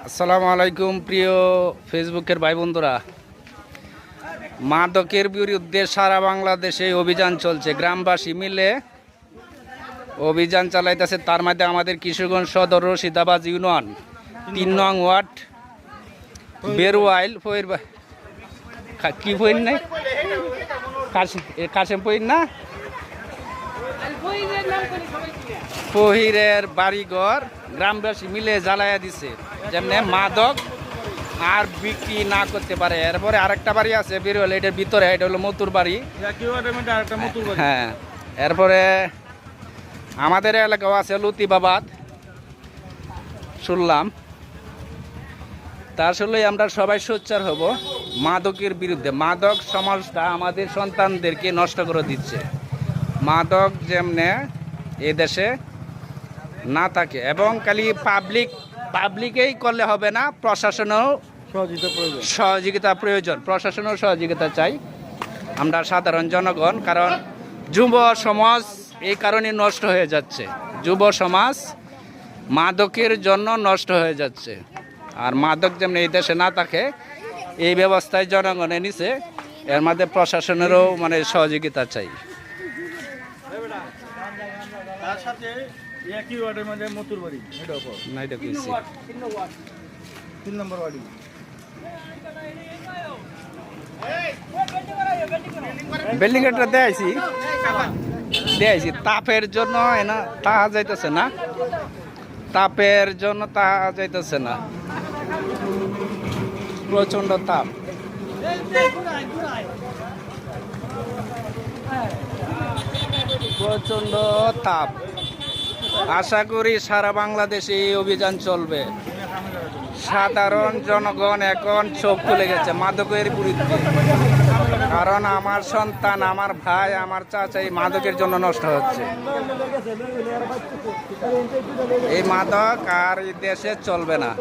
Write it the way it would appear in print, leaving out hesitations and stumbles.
আসসালামু আলাইকুম প্রিয় ফেসবুকের ভাই বন্ধুরা, মাদকের বিরুদ্ধে সারা বাংলাদেশে অভিযান চলছে। গ্রামবাসী মিলে অভিযান চালাইতেছে। তার মধ্যে আমাদের কিশোরগঞ্জ সদর রশিদাবাদ ইউনিয়ন ৩ নং ওয়ার্ড বেরওয়াইল কি পইন নাই কাশেম পইন না ফহিরের বাড়িঘর গ্রামবাসী মিলে জ্বালাইয়া দিছে, যেমনি মাদক আর বিক্রি না করতে পারে। এরপরে আরেকটা বাড়ি আছে বেরোলে, এটার ভিতরে, এটা হলো মতুর বাড়ি। হ্যাঁ, এরপরে আমাদের এলাকাও আছে লতিবাবাদ শুনলাম। তা আসলে আমরা সবাই সোচ্চার হব মাদকের বিরুদ্ধে। মাদক সমাজটা আমাদের সন্তানদেরকে নষ্ট করে দিচ্ছে। মাদক যেমনে এ দেশে না থাকে, এবং খালি পাবলিকেই করলে হবে না, প্রশাসনেও সহযোগিতা প্রয়োজন। প্রশাসনেও সহযোগিতা চাই আমরা সাধারণ জনগণ, কারণ যুব সমাজ এই কারণে নষ্ট হয়ে যাচ্ছে। যুব সমাজ মাদকের জন্য নষ্ট হয়ে যাচ্ছে। আর মাদক যেমন এই দেশে না থাকে, এই ব্যবস্থায় জনগণে নিছে, এর মধ্যে প্রশাসনেরও সহযোগিতা চাই। তার সাথে একই ওয়ার্ডের মধ্যে মতুর বাড়ি, না এটা কইছি 3 নম্বর ওয়ার্ড। বিল্ডিং এটা দেয়াইছি তাপের জন্য না, তাহা যাইতেছে না, তাপের জন্য তাহা যাইতেছে না, প্রচন্ড তাপ। প্রচন্ড তাপ। আশা করি সারা বাংলাদেশে এই অভিযান চলবে। সাধারণ জনগণ এখন চোখ খুলে গেছে মাদকের বিরুদ্ধে, কারণ আমার সন্তান, আমার ভাই, আমার চাচা এই মাদকের জন্য নষ্ট হচ্ছে। এই মাদক আর এই দেশে চলবে না।